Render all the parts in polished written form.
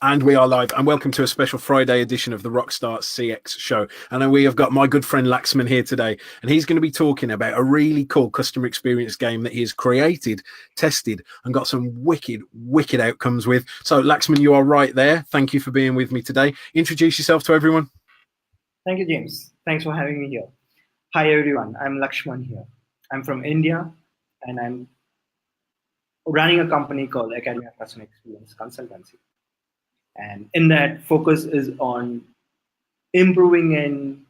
And we are live, and welcome to a special Friday edition of the Rockstar CX show. And we have got my good friend Laxman here today, and he's going to be talking about a really cool customer experience game that he has created, tested, and got some wicked outcomes with. So, Laxman, you are right there. Thank you for being with me today. Introduce yourself to everyone. Thank you, James. Thanks for having me here. Hi, everyone. I'm Laxman here. I'm from India, and I'm running a company called Academy of Customer Experience Consultancy. And in that, focus is on improving and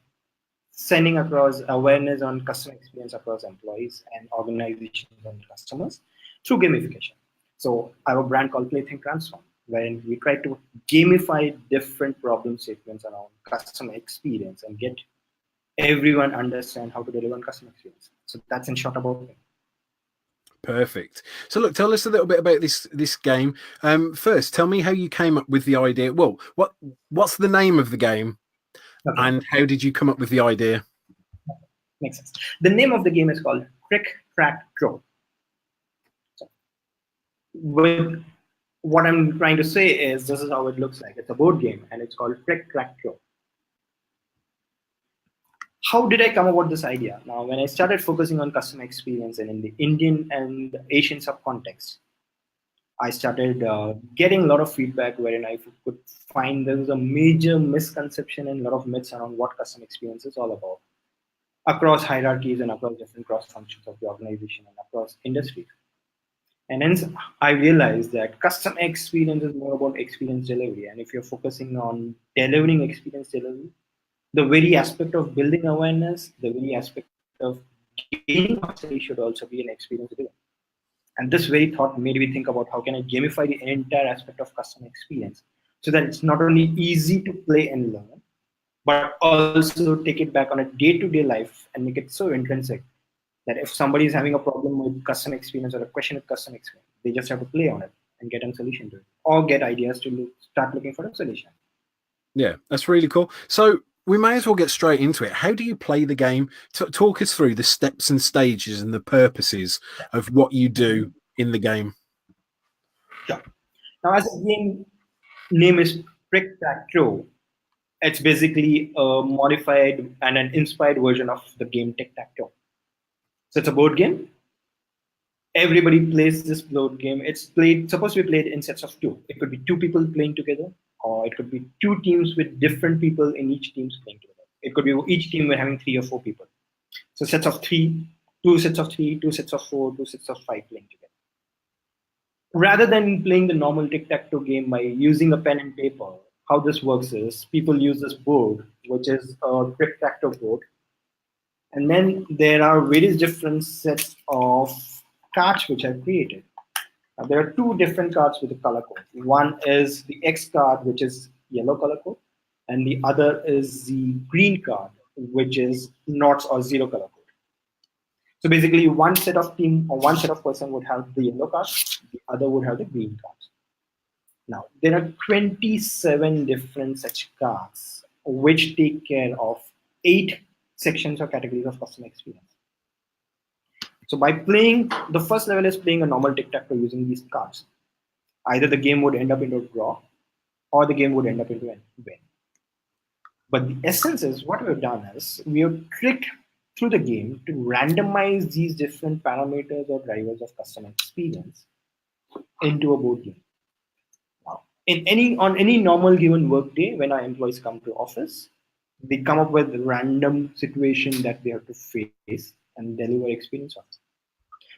sending across awareness on customer experience across employees and organizations and customers through gamification. So I have a brand called Play Think Transform, wherein we try to gamify different problem statements around customer experience and get everyone understand how to deliver on customer experience. So that's in short about it. Perfect. So look, tell us a little bit about this game. First, tell me how you came up with the idea. Well, what's the name of the game, okay, and how did you come up with the idea? Makes sense. The name of the game is called Tric, Trac, Troe. So, with what I'm trying to say is this is how it looks like. It's a board game, and it's called Tric, Trac, Troe. How did I come about this idea? Now, when I started focusing on customer experience and in the Indian and Asian subcontext, I started getting a lot of feedback wherein I could find there was a major misconception and a lot of myths around what customer experience is all about across hierarchies and across different cross functions of the organization and across industries. And hence, I realized that customer experience is more about experience delivery. And if you're focusing on delivering experience delivery, the very aspect of building awareness, the very aspect of gaining mastery should also be an experience delivery. And this very thought made me think about how can I gamify the entire aspect of customer experience so that it's not only easy to play and learn, but also take it back on a day-to-day life and make it so intrinsic that if somebody is having a problem with customer experience or a question with customer experience, they just have to play on it and get a solution to it or get ideas to start looking for a solution. Yeah, that's really cool. So we may as well get straight into it. How do you play the game? Talk us through the steps and stages and the purposes of what you do in the game. Sure. Now, as the game name is Tric, Trac, Troe, it's basically a modified and an inspired version of the game Tic-Tac-Toe. So it's a board game. Everybody plays this board game. It's supposed to be played in sets of two. It could be two people playing together, or it could be two teams with different people in each team playing together. It could be each team having 3 or 4 people. So sets of 3, 2 sets of 3, 2 sets of 4, 2 sets of 5 playing together. Rather than playing the normal tic-tac-toe game by using a pen and paper, how this works is people use this board, which is a tic-tac-toe board. And then there are various different sets of cards which I've created. Now, there are 2 different cards with a color code. One is the X card, which is yellow color code, and the other is the green card, which is knots or 0 color code. So basically, one set of team or one set of person would have the yellow card, the other would have the green cards. Now, there are 27 different such cards which take care of 8 sections or categories of customer experience. So by playing, the first level is playing a normal tic-tac-toe using these cards. Either the game would end up into a draw, or the game would end up into a win. But the essence is, what we've done is, we have tricked through the game to randomize these different parameters or drivers of customer experience into a board game. Now, on any normal given work day, when our employees come to office, they come up with a random situation that they have to face and deliver experience on.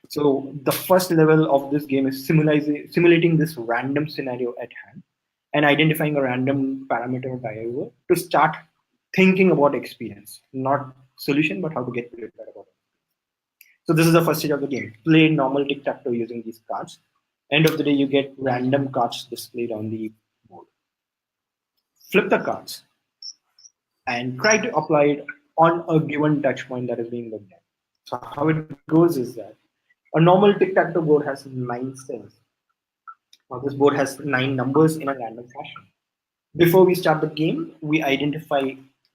So the first level of this game is simulating this random scenario at hand and identifying a random parameter or driver to start thinking about experience, not solution, but how to get prepared about it. So this is the first stage of the game. Play normal tic-tac-toe using these cards. End of the day, you get random cards displayed on the board. Flip the cards and try to apply it on a given touch point that is being looked at. So how it goes is that a normal tic-tac-toe board has 9 cells. Now this board has 9 numbers in a random fashion. Before we start the game, we identify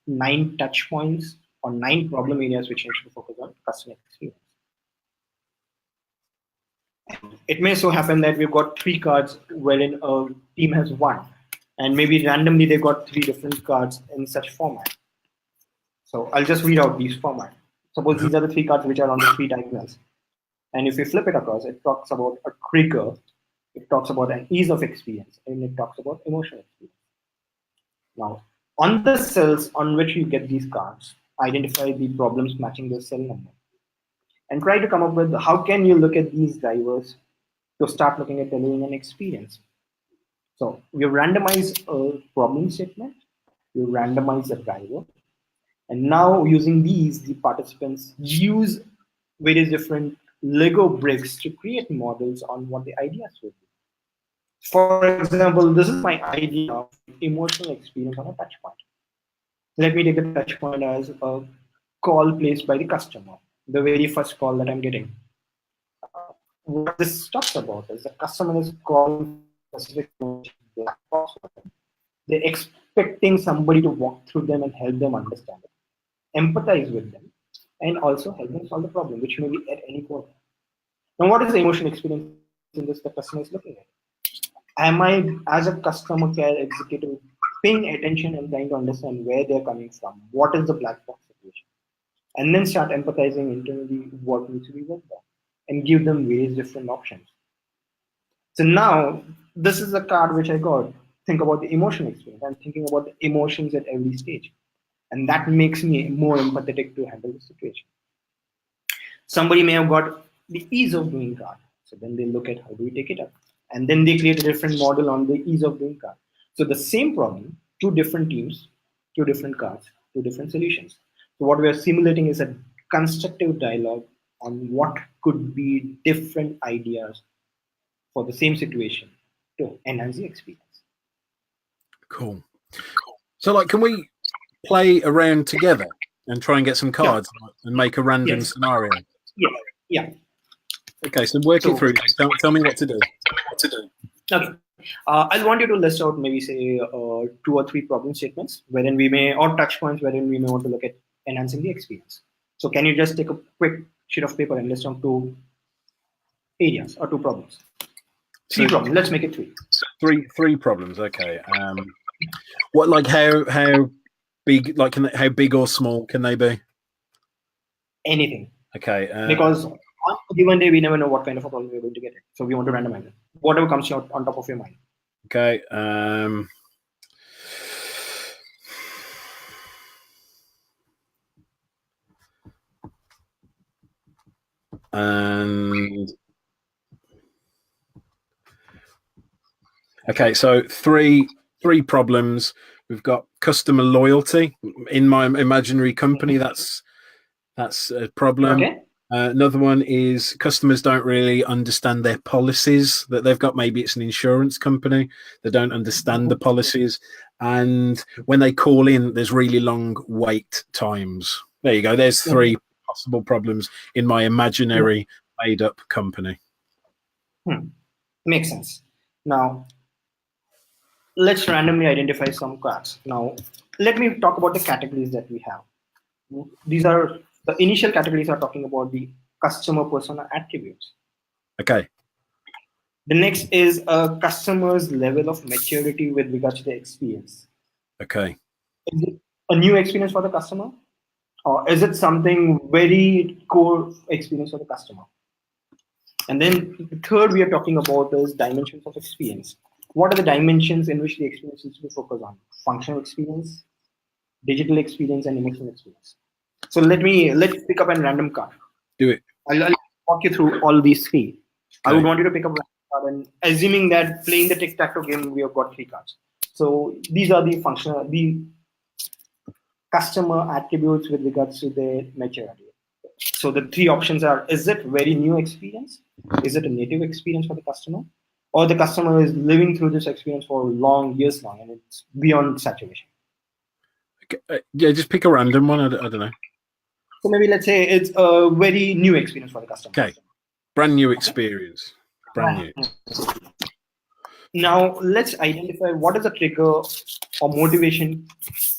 9 touch points or 9 problem areas which we should focus on customer experience. And it may so happen that we've got 3 cards wherein a team has 1. and maybe randomly they got 3 different cards in such format. So I'll just read out these format. Suppose these are the 3 cards which are on the 3 diagonals. And if you flip it across, it talks about a trigger, it talks about an ease of experience, and it talks about emotional experience. Now, on the cells on which you get these cards, identify the problems matching the cell number. And try to come up with how can you look at these drivers to start looking at delivering an experience. So you randomize a problem statement, you randomize a driver, and now using these, the participants use various different Lego bricks to create models on what the ideas would be. For example, this is my idea of emotional experience on a touch point. Let me take the touch point as a call placed by the customer, the very first call that I'm getting. What this talks about is the customer is calling specific black box. They're expecting somebody to walk through them and help them understand it, empathize with them, and also help them solve the problem, which may be at any point. Now, what is the emotional experience in this the customer is looking at? Am I, as a customer care executive, paying attention and trying to understand where they're coming from? What is the black box situation? And then start empathizing internally what needs to be worked on and give them various different options. So now, this is a card which I got. Think about the emotional experience. I'm thinking about the emotions at every stage. And that makes me more empathetic to handle the situation. Somebody may have got the ease of doing card. So then they look at how do we take it up. And then they create a different model on the ease of doing card. So the same problem, 2 different teams, 2 different cards, 2 different solutions. So what we are simulating is a constructive dialogue on what could be different ideas for the same situation to enhance the experience. Cool. So, like, can we play around together and try and get some cards and make a random scenario? Yeah. Okay, so work it through. Tell me what to do. Okay. I'll want you to list out maybe say 2 or 3 problem statements wherein we may, or touch points wherein we may want to look at enhancing the experience. So can you just take a quick sheet of paper and list down 2 areas or 2 problems? 3 problems. Let's make it 3. Three problems. Okay. What, like, how big, like, how big or small can they be? Anything. Okay. Because on a given day we never know what kind of a problem we're going to get. So we want to randomize it. Whatever comes out on top of your mind. Okay. And okay, so three problems. We've got customer loyalty in my imaginary company. That's a problem. Okay. Another one is customers don't really understand their policies that they've got. Maybe it's an insurance company. They don't understand the policies. And when they call in, there's really long wait times. There you go. There's 3 possible problems in my imaginary made up company. Makes sense. Now, let's randomly identify some cards. Now, let me talk about the categories that we have. These are the initial categories are talking about the customer persona attributes. Okay. The next is a customer's level of maturity with regards to the experience. Okay. Is it a new experience for the customer? Or is it something very core experience for the customer? And then the third we are talking about is dimensions of experience. What are the dimensions in which the experience needs to be focused on? Functional experience, digital experience, and emotional experience. So let's pick up a random card. Do it. I'll walk you through all these 3. Okay. I would want you to pick up a card, and assuming that playing the tic-tac-toe game, we have got 3 cards. So these are the customer attributes with regards to their maturity. So the 3 options are: is it very new experience? Is it a native experience for the customer? Or the customer is living through this experience for years long, and it's beyond saturation? Okay. Yeah, just pick a random one. I don't know. So maybe let's say it's a very new experience for the customer. Okay. Brand new experience. Brand new. Now let's identify what is the trigger or motivation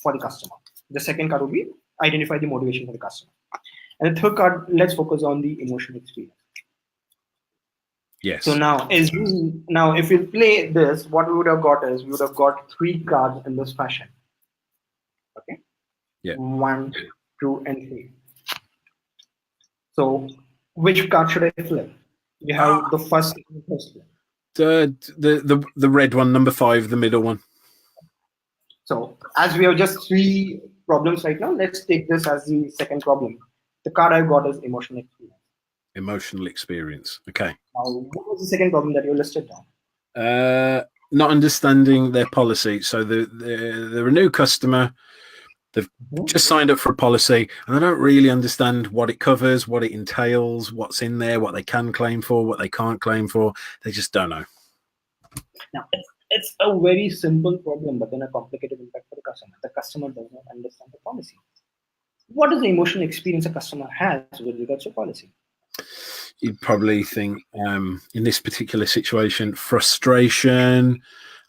for the customer. The second card would be identify the motivation for the customer. And the third card, let's focus on the emotional experience. Yes. So now, if we play this, what we would have got is we would have got 3 cards in this fashion. Okay, Yeah. 1, 2, and 3. So, which card should I flip? You have the first flip. The red one, number 5, the middle one. So, as we have just 3 problems right now, let's take this as the second problem. The card I got is emotional experience. Emotional experience. Okay. Now, what was the second problem that you listed down? Not understanding their policy. So they're a new customer. They've just signed up for a policy and they don't really understand what it covers, what it entails, what's in there, what they can claim for, what they can't claim for. They just don't know. Now, it's a very simple problem, but then a complicated impact for the customer. The customer does not understand the policy. What is the emotional experience a customer has with regards to policy? You'd probably think, in this particular situation, frustration.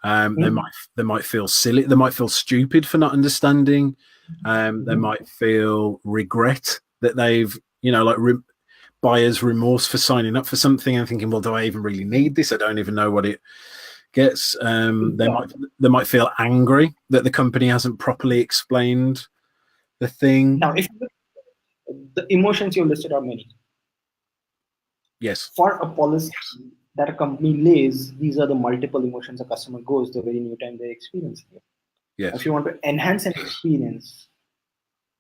They might feel silly. They might feel stupid for not understanding. They might feel regret that they've, buyer's remorse for signing up for something and thinking, well, do I even really need this? I don't even know what it gets. They might feel angry that the company hasn't properly explained the thing. Now, if the emotions you listed are many. Yes. For a policy that a company lays, these are the multiple emotions a customer goes the very new time they experience it. Yes. If you want to enhance an experience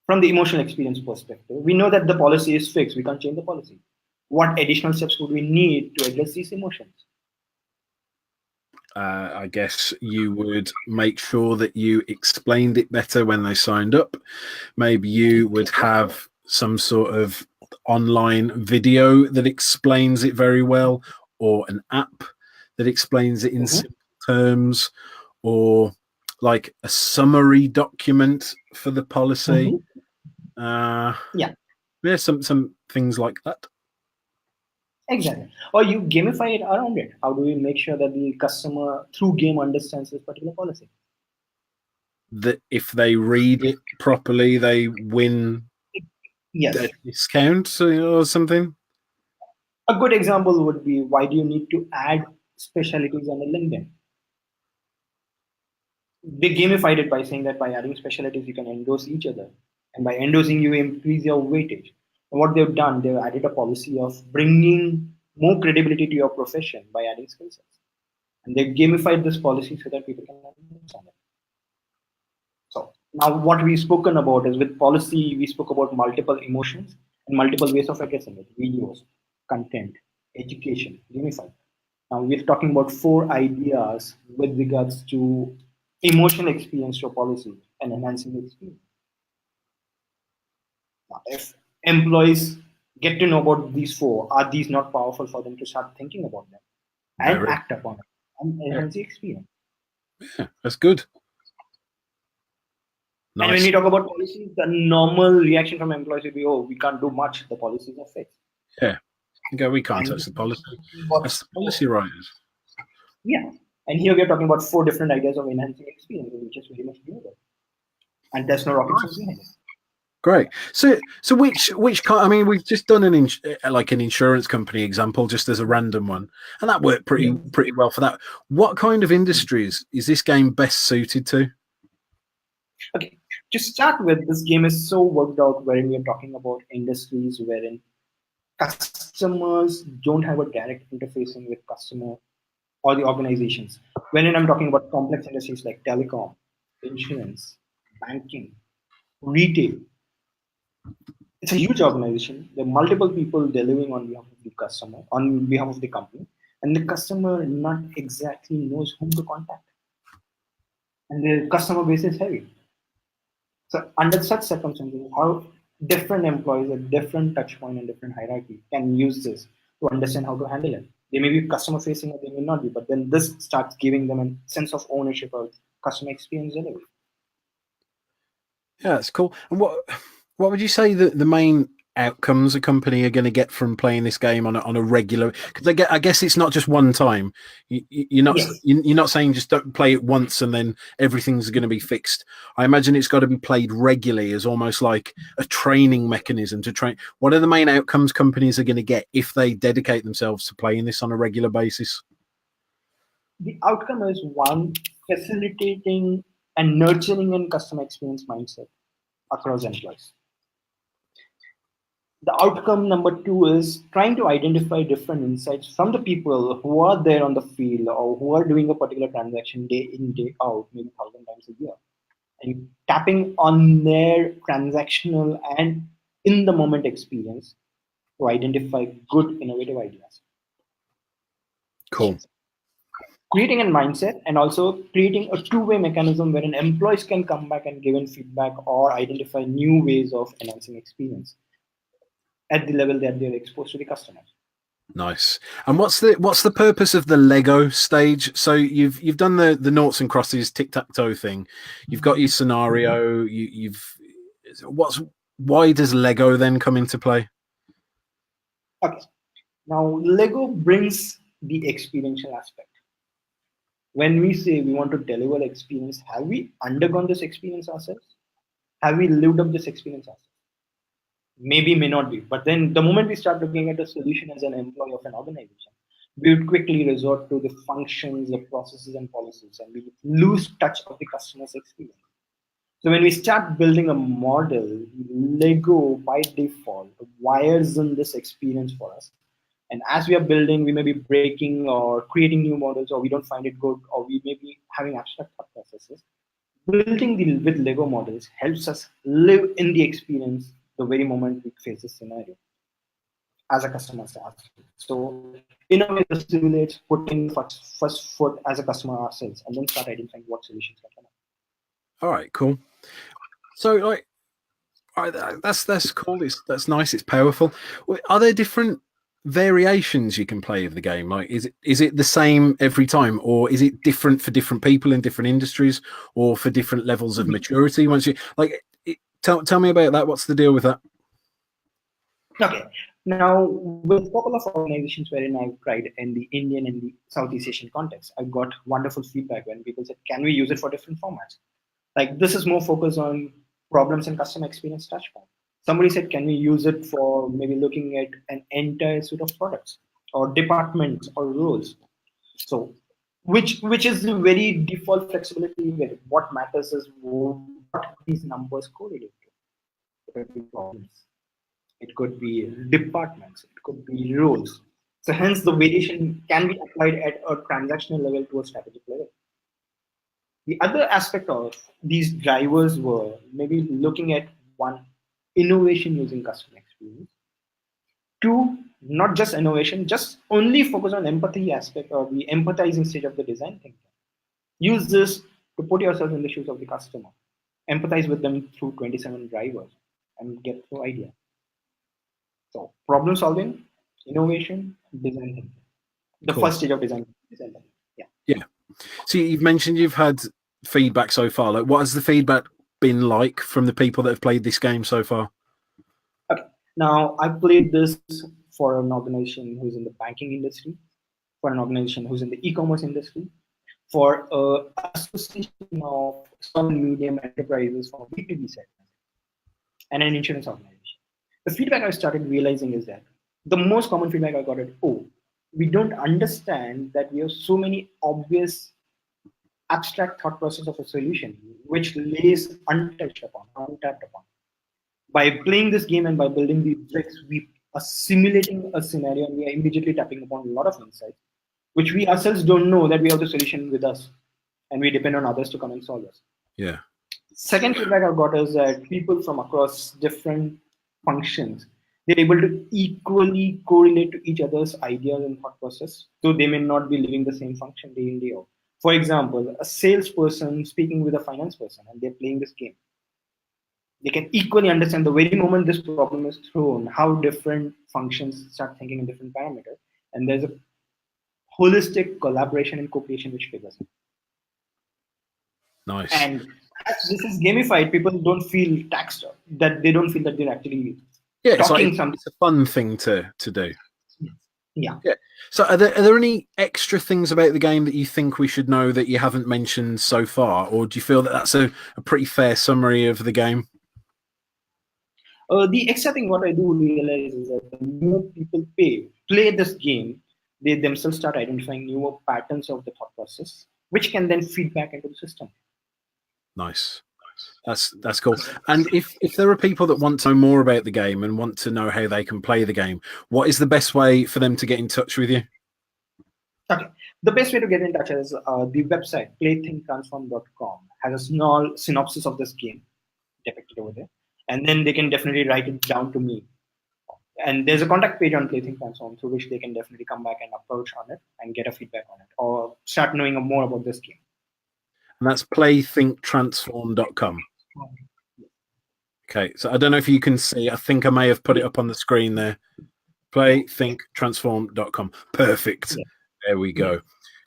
from the emotional experience perspective, we know that the policy is fixed. We can't change the policy. What additional steps would we need to address these emotions? I guess you would make sure that you explained it better when they signed up. Maybe you would have some sort of online video that explains it very well, or an app that explains it in simple terms, or like a summary document for the policy. Some things like that. Exactly. Or you gamify it around it. How do we make sure that the customer through game understands this particular policy? That if they read it properly, they win a discount or something. A good example would be, why do you need to add specialties on the LinkedIn? They gamified it by saying that by adding specialties, you can endorse each other. And by endorsing, you increase your weightage. And what they've done, they've added a policy of bringing more credibility to your profession by adding skill sets. And they've gamified this policy so that people can understand it. So now what we've spoken about is, with policy, we spoke about multiple emotions and multiple ways of addressing it: videos, content, education, gamified. Now we're talking about 4 ideas with regards to emotional experience to policy and enhancing the experience. Now, if employees get to know about these 4, are these not powerful for them to start thinking about them and act upon it and enhance the experience? Yeah, that's good. Nice. And when we talk about policies, the normal reaction from employees will be, oh, we can't do much. The policies are fixed. Yeah. We can't touch the policy. That's the policy writers. Yeah. And here we are talking about 4 different ideas of enhancing experience, which is very much doable. And there's no rocket science behind it. Great. So which kind? I mean, we've just done an insurance company example, just as a random one, and that worked pretty well for that. What kind of industries is this game best suited to? Okay, to start with, this game is so worked out wherein we are talking about industries wherein customers don't have a direct interfacing with customer or the organizations. Wherein I'm talking about complex industries like telecom, insurance, banking, retail. It's a huge organization. There are multiple people delivering on behalf of the customer, on behalf of the company, and the customer not exactly knows whom to contact. And the customer base is heavy. So under such circumstances, how different employees at different touch point and different hierarchy can use this to understand how to handle it. They may be customer facing or they may not be, but then this starts giving them a sense of ownership of customer experience delivery. Yeah, that's cool. And what would you say that the main outcomes a company are going to get from playing this game on a regular? Because I guess it's not just one time. You're not Yes. you're not saying just don't play it once and then everything's going to be fixed. I imagine it's got to be played regularly as almost like a training mechanism to train. What are the main outcomes companies are going to get if they dedicate themselves to playing this on a regular basis? The outcome is one, facilitating and nurturing and customer experience mindset across employees. The outcome number two is trying to identify different insights from the people who are there on the field or who are doing a particular transaction day in, day out, maybe 1,000 times a year, and tapping on their transactional and in the moment experience to identify good innovative ideas. Cool. Creating a mindset and also creating a two-way mechanism wherein employees can come back and give in feedback or identify new ways of enhancing experience at the level that they're exposed to the customers. Nice. And what's the purpose of the Lego stage? So you've done the noughts and crosses tic-tac-toe thing. You've got your scenario. Why does Lego then come into play? Okay. Now Lego brings the experiential aspect. When we say we want to deliver experience, have we undergone this experience ourselves? Have we lived up this experience ourselves? Maybe, may not be. But then the moment we start looking at a solution as an employee of an organization, we would quickly resort to the functions, the processes and policies, and we lose touch of the customer's experience. So when we start building a model, Lego by default wires in this experience for us. And as we are building, we may be breaking or creating new models, or we don't find it good, or we may be having abstract thought processes. Building with Lego models helps us live in the experience the very moment we face this scenario as a customer starts. So in a way, this simulates putting first foot as a customer ourselves and then start identifying what solutions can come up. All right, cool. So like, that's cool. That's nice. It's powerful. Are there different variations you can play of the game? Like, is it the same every time, or is it different for different people in different industries, or for different levels of maturity? Once you like, tell me about that. What's the deal with that? Okay. Now, with a couple of organizations wherein I've tried in the Indian and the Southeast Asian context, I got wonderful feedback when people said, can we use it for different formats? Like, this is more focused on problems and customer experience touchpoint. Somebody said, can we use it for maybe looking at an entire suite of products or departments or roles? So, which is the very default flexibility where what matters is what these numbers correlate to. It could be problems, it could be departments, it could be roles. So hence the variation can be applied at a transactional level to a strategic level. The other aspect of these drivers were maybe looking at one, innovation using customer experience. Two, not just innovation, just only focus on empathy aspect or the empathizing stage of the design thinking. Use this to put yourself in the shoes of the customer. Empathize with them through 27 drivers and get through idea. So problem solving, innovation, design thinking. The Cool. first stage of design thinking. Yeah. Yeah. So you've mentioned you've had feedback so far. Like, what has the feedback been like from the people that have played this game so far? Okay. Now, I played this for an organization who's in the banking industry, for an organization who's in the e-commerce industry, for an association of small and medium enterprises for B2B segment, and an insurance organization. The feedback I started realizing is that the most common feedback I got is, oh, we don't understand that we have so many obvious abstract thought process of a solution which lays untouched upon, untapped upon. By playing this game and by building these tricks, we are simulating a scenario and we are immediately tapping upon a lot of insights, which we ourselves don't know that we have the solution with us and we depend on others to come and solve us. Yeah. Second feedback I got is that people from across different functions, they're able to equally correlate to each other's ideas and thought process, so they may not be living the same function day in, day out. For example, a salesperson speaking with a finance person and they're playing this game. They can equally understand the very moment this problem is thrown, how different functions start thinking in different parameters. And there's a holistic collaboration and co-creation which triggers it. Nice. And as this is gamified, people don't feel taxed, that they don't feel that they're actually Yeah, talking something. it's a fun thing to do. Yeah. Yeah. So are there any extra things about the game that you think we should know that you haven't mentioned so far, or do you feel that that's a pretty fair summary of the game? The extra thing what I do realize is that the more people play this game, they themselves start identifying newer patterns of the thought process, which can then feed back into the system. Nice. That's cool. And if there are people that want to know more about the game and want to know how they can play the game, what is the best way for them to get in touch with you? Okay. The best way to get in touch is the website playthinktransform.com has a small synopsis of this game depicted over there, and then they can definitely write it down to me. And there's a contact page on Playthink Transform through which they can definitely come back and approach on it and get a feedback on it or start knowing more about this game. And that's playthinktransform.com. Okay, so I don't know if you can see, I think I may have put it up on the screen there. Playthinktransform.com. Perfect. Yeah. There we go. Yeah.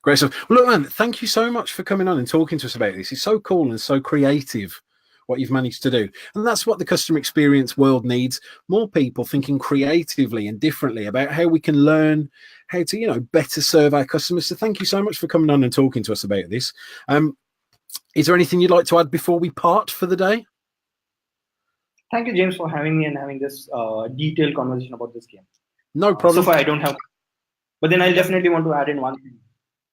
Great stuff. Well, look, man, thank you so much for coming on and talking to us about this. It's so cool and so creative what you've managed to do. And that's what the customer experience world needs. More people thinking creatively and differently about how we can learn how to, you know, better serve our customers. So thank you so much for coming on and talking to us about this. Is there anything you'd like to add before we part for the day? Thank you, James, for having me and having this detailed conversation about this game. No problem. So far, I don't have, but then I definitely want to add in one thing.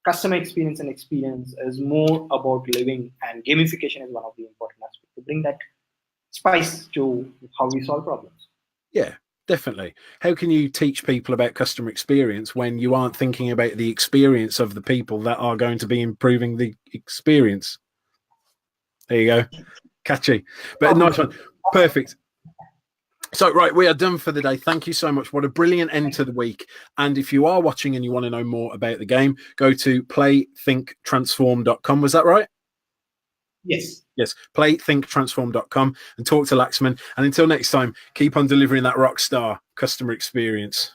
Customer experience and experience is more about living, and gamification is one of the important aspects to bring that spice to how we solve problems. Yeah, definitely. How can you teach people about customer experience when you aren't thinking about the experience of the people that are going to be improving the experience? There you go. Catchy. But nice one. Perfect. So, right, we are done for the day. Thank you so much. What a brilliant end to the week. And if you are watching and you want to know more about the game, go to playthinktransform.com. Was that right? Yes. Yes. Playthinktransform.com and talk to Laxman. And until next time, keep on delivering that rock star customer experience.